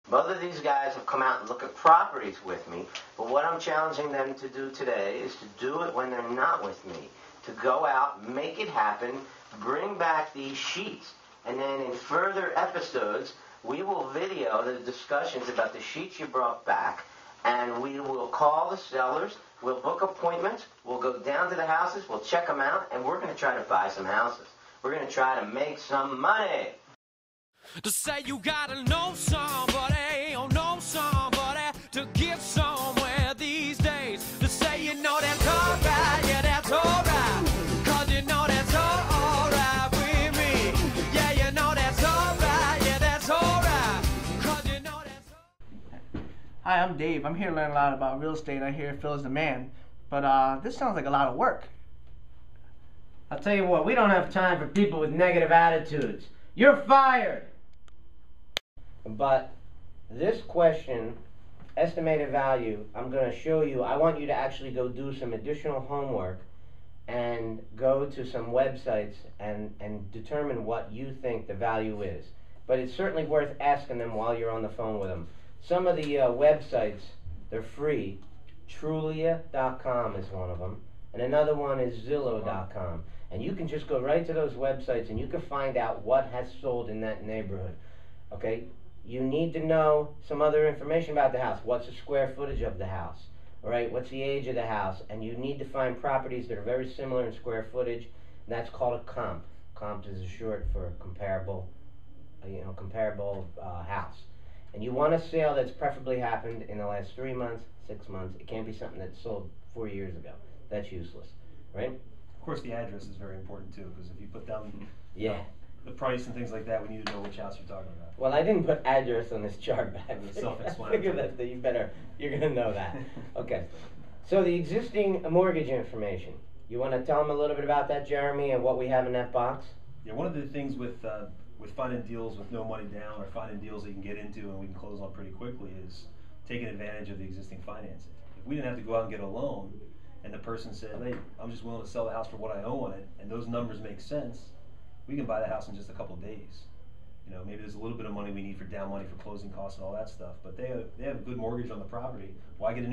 Both of these guys have come out and looked at properties with me, but what I'm challenging them to do today is to do it when they're not with me. To go out, make it happen, bring back these sheets, and then in further episodes, we will video the discussions about the sheets you brought back, and we will call the sellers, we'll book appointments, we'll go down to the houses, we'll check them out, and we're going to try to buy some houses. We're going to try to make some money. To say you gotta know somebody, or know somebody to get somewhere these days. To say you know that's alright, yeah that's alright, cause you know that's alright with me. Yeah, you know that's alright, yeah that's alright, cause you know that's alright. Hi, I'm Dave. I'm here to learn a lot about real estate. I hear Phil is the man, but this sounds like a lot of work. I'll tell you what, we don't have time for people with negative attitudes. You're fired! But this question, estimated value, I'm going to show you. I want you to actually go do some additional homework and go to some websites and determine what you think the value is. But it's certainly worth asking them while you're on the phone with them. Some of the websites, they're free. Trulia.com is one of them. And another one is Zillow.com. And you can just go right to those websites and you can find out what has sold in that neighborhood. Okay? You need to know some other information about the house. What's the square footage of the house? All right, what's the age of the house? And you need to find properties that are very similar in square footage. And that's called a comp. Comp is short for comparable, comparable house. And you want a sale that's preferably happened in the last 3 months, 6 months. It can't be something that sold 4 years ago. That's useless, right? Of course, the address is very important too, because if you put down the price and things like that, we need to know which house you're talking about. Well, I didn't put address on this chart, but I self-explanatory. figured that you're gonna know that. Okay. So the existing mortgage information. You want to tell them a little bit about that, Jeremy, and what we have in that box? Yeah, one of the things with finding deals with no money down, or finding deals that you can get into and we can close on pretty quickly, is taking advantage of the existing financing. If we didn't have to go out and get a loan, and the person said, hey, I'm just willing to sell the house for what I owe on it, and those numbers make sense, we can buy the house in just a couple of days. You know, maybe there's a little bit of money we need for down money for closing costs and all that stuff, but they have a good mortgage on the property. Why get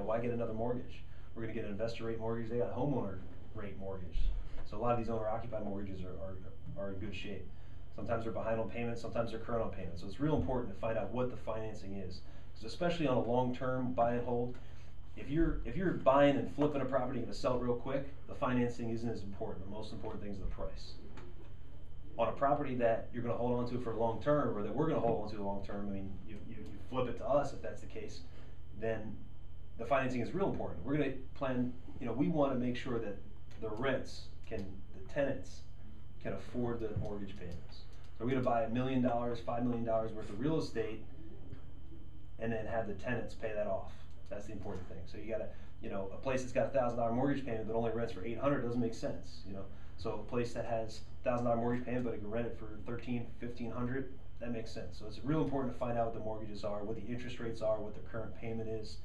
why get another mortgage? We're going to get an investor rate mortgage. They got a homeowner rate mortgage. So a lot of these owner-occupied mortgages are in good shape. Sometimes they're behind on payments, sometimes they're current on payments. So it's real important to find out what the financing is, because especially on a long-term buy and hold, if you're buying and flipping a property and going to sell it real quick, the financing isn't as important. The most important thing is the price. On a property that you're going to hold on to for long term, or that we're going to hold on to long term, I mean, you flip it to us if that's the case, then the financing is real important. We're going to plan, we want to make sure that the tenants can afford the mortgage payments. So we're going to buy $1 million, $5 million worth of real estate, and then have the tenants pay that off. That's the important thing. So you got to, a place that's got a $1,000 mortgage payment but only rents for $800 doesn't make sense. So a place that has $1,000 mortgage payment but it can rent it for $1,300, $1,500, that makes sense. So it's real important to find out what the mortgages are, what the interest rates are, what the current payment is.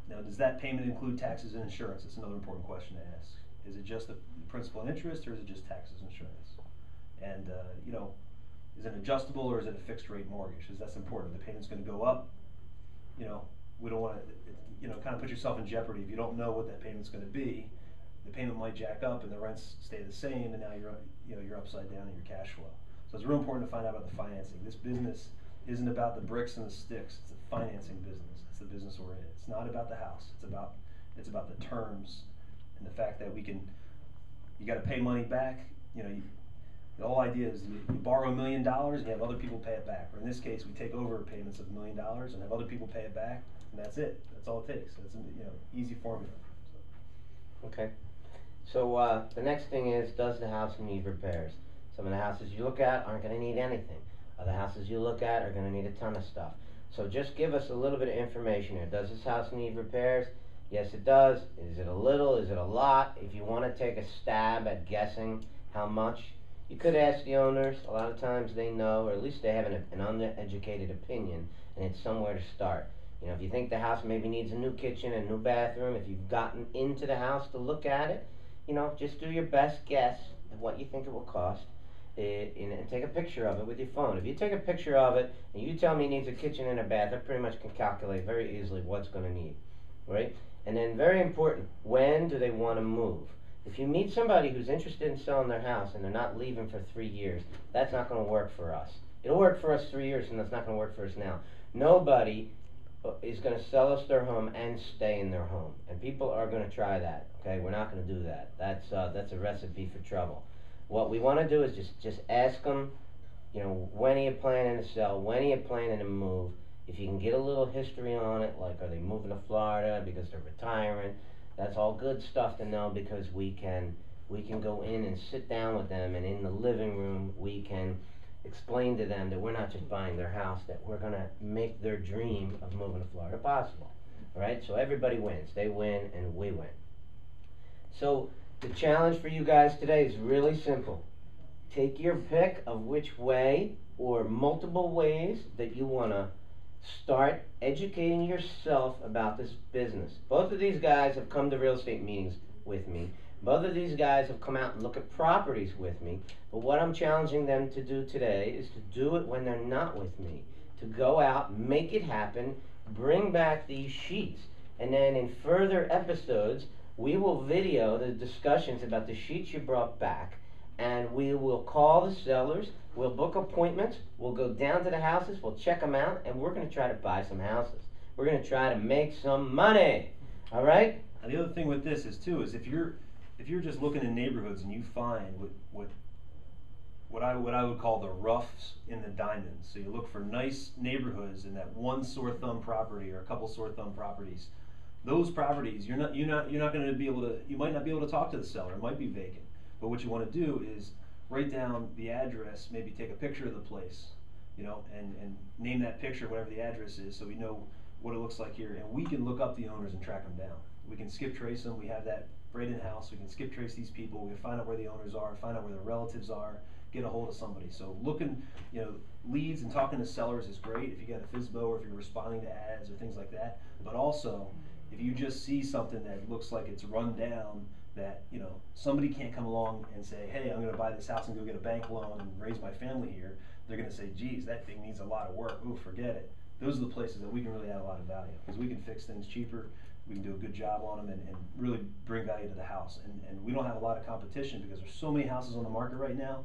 Now, does that payment include taxes and insurance? That's another important question to ask. Is it just the principal and interest, or is it just taxes and insurance? And is it adjustable, or is it a fixed rate mortgage? Because that's important. The payment's going to go up. We don't want to, kind of put yourself in jeopardy if you don't know what that payment's going to be. The payment might jack up and the rents stay the same, and now you're upside down in your cash flow. So it's real important to find out about the financing. This business isn't about the bricks and the sticks. It's a financing business. It's the business we're in. It's not about the house. It's about the terms and the fact that you got to pay money back. The whole idea is you borrow $1 million and you have other people pay it back. Or in this case, we take over payments of $1 million and have other people pay it back, and that's it. That's all it takes. That's easy formula. Okay. So the next thing is, does the house need repairs? Some of the houses you look at aren't going to need anything. Other houses you look at are going to need a ton of stuff. So just give us a little bit of information here. Does this house need repairs? Yes, it does. Is it a little? Is it a lot? If you want to take a stab at guessing how much, you could ask the owners. A lot of times they know, or at least they have an uneducated opinion, and it's somewhere to start. If you think the house maybe needs a new kitchen, a new bathroom, if you've gotten into the house to look at it, just do your best guess at what you think it will cost, and take a picture of it with your phone. If you take a picture of it and you tell me it needs a kitchen and a bath, I pretty much can calculate very easily what's going to need, right? And then very important, when do they want to move? If you meet somebody who's interested in selling their house and they're not leaving for 3 years, that's not going to work for us. It'll work for us 3 years, and that's not going to work for us now. Nobody is going to sell us their home and stay in their home, and people are going to try that. Okay, we're not going to do that. That's a recipe for trouble. What we want to do is just ask them, you know, when are you planning to sell? When are you planning to move? If you can get a little history on it, like are they moving to Florida because they're retiring? That's all good stuff to know, because we can go in and sit down with them, and in the living room we can explain to them that we're not just buying their house, that we're going to make their dream of moving to Florida possible. All right? So everybody wins. They win and we win. So the challenge for you guys today is really simple. Take your pick of which way or multiple ways that you want to start educating yourself about this business. Both of these guys have come to real estate meetings with me. Both of these guys have come out and looked at properties with me. But what I'm challenging them to do today is to do it when they're not with me. To go out, make it happen, bring back these sheets. And then in further episodes, we will video the discussions about the sheets you brought back. And we will call the sellers, we'll book appointments, we'll go down to the houses, we'll check them out, and we're going to try to buy some houses. We're going to try to make some money. All right? And the other thing with this is too, is if you're just looking in neighborhoods and you find what I would call the roughs in the diamonds. So you look for nice neighborhoods in that one sore thumb property or a couple sore thumb properties. Those properties, you're not going to be able to, you might not be able to talk to the seller. It might be vacant. But what you want to do is write down the address, maybe take a picture of the place, you know, and name that picture whatever the address is, so we know what it looks like here, and we can look up the owners and track them down. We can skip trace them. We have that right in house. We can skip trace these people. We can find out where the owners are, find out where their relatives are, get a hold of somebody. So looking, you know, leads and talking to sellers is great if you got a FSBO or if you're responding to ads or things like that. But also, if you just see something that looks like it's run down, that, you know, somebody can't come along and say, hey, I'm going to buy this house and go get a bank loan and raise my family here. They're going to say, geez, that thing needs a lot of work. Ooh, forget it. Those are the places that we can really add a lot of value, because we can fix things cheaper, we can do a good job on them, and really bring value to the house. And we don't have a lot of competition because there's so many houses on the market right now.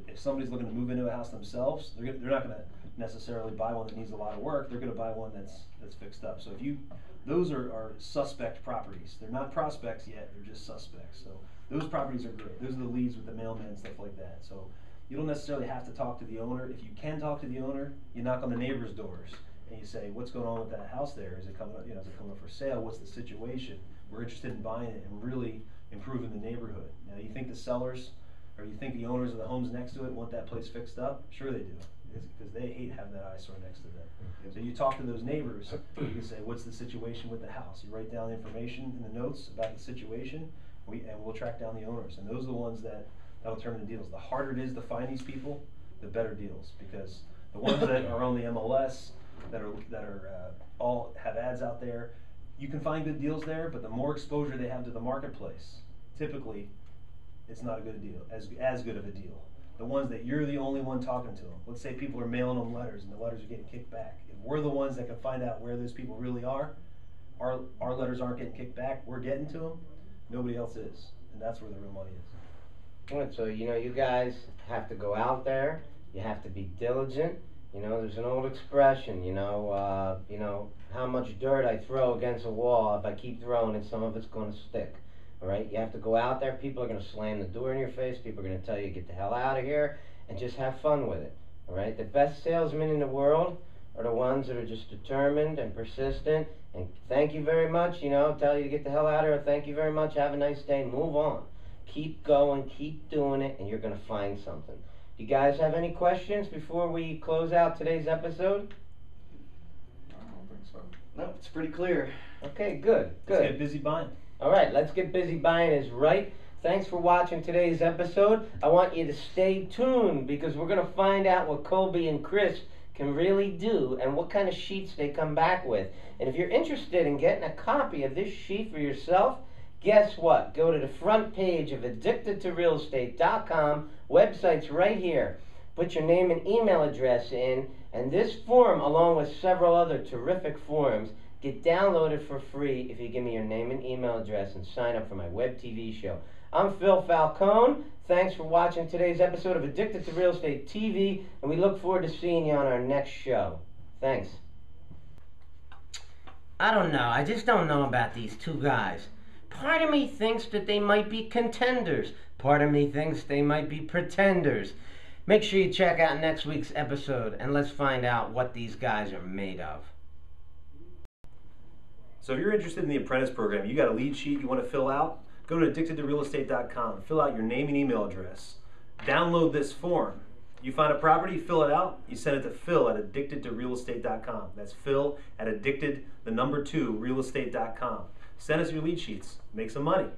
If somebody's looking to move into a house themselves, they're not going to necessarily buy one that needs a lot of work. They're going to buy one that's fixed up. So those are suspect properties. They're not prospects yet, they're just suspects. So those properties are great. Those are the leads with the mailman and stuff like that. So you don't necessarily have to talk to the owner. If you can talk to the owner, you knock on the neighbor's doors and you say, what's going on with that house there? Is it coming up, is it coming up for sale? What's the situation? We're interested in buying it and really improving the neighborhood. Now, you think the sellers, or you think the owners of the homes next to it want that place fixed up? Sure they do, because they hate having that eyesore next to them. So you talk to those neighbors, you can say, what's the situation with the house? You write down the information in the notes about the situation, and we'll track down the owners. And those are the ones that'll determine the deals. The harder it is to find these people, the better deals, because the ones that are on the MLS, that are all have ads out there, you can find good deals there, but the more exposure they have to the marketplace, typically it's not a good deal, as good of a deal. The ones that you're the only one talking to them. Let's say people are mailing them letters and the letters are getting kicked back. If we're the ones that can find out where those people really are, our letters aren't getting kicked back, we're getting to them, nobody else is. And that's where the real money is. Good. So, you guys have to go out there, you have to be diligent. There's an old expression, how much dirt I throw against a wall, if I keep throwing it, some of it's going to stick. All right, you have to go out there. People are going to slam the door in your face. People are going to tell you, get the hell out of here, and just have fun with it. All right, the best salesmen in the world are the ones that are just determined and persistent, and thank you very much, tell you to get the hell out of here, thank you very much, have a nice day, move on. Keep going, keep doing it, and you're going to find something. You guys have any questions before we close out today's episode? I don't think so. No, it's pretty clear. Okay, good. Let's get busy buying. All right, let's get busy buying is right. Thanks for watching today's episode. I want you to stay tuned, because we're going to find out what Colby and Chris can really do and what kind of sheets they come back with. And if you're interested in getting a copy of this sheet for yourself, Guess what? Go to the front page of addictedtorealestate.com. Website's right here. Put your name and email address in, and this form, along with several other terrific forms, get downloaded for free if you give me your name and email address and sign up for my web TV show. I'm Phil Falcone. Thanks for watching today's episode of Addicted to Real Estate TV, and we look forward to seeing you on our next show. Thanks. I don't know. I just don't know about these two guys. Part of me thinks that they might be contenders. Part of me thinks they might be pretenders. Make sure you check out next week's episode, and let's find out what these guys are made of. So if you're interested in the Apprentice program, you got a lead sheet you want to fill out, go to addictedtorealestate.com, fill out your name and email address, download this form. You find a property, fill it out, you send it to phil@addictedtorealestate.com. That's phil@addicted2realestate.com. Send us your lead sheets, make some money.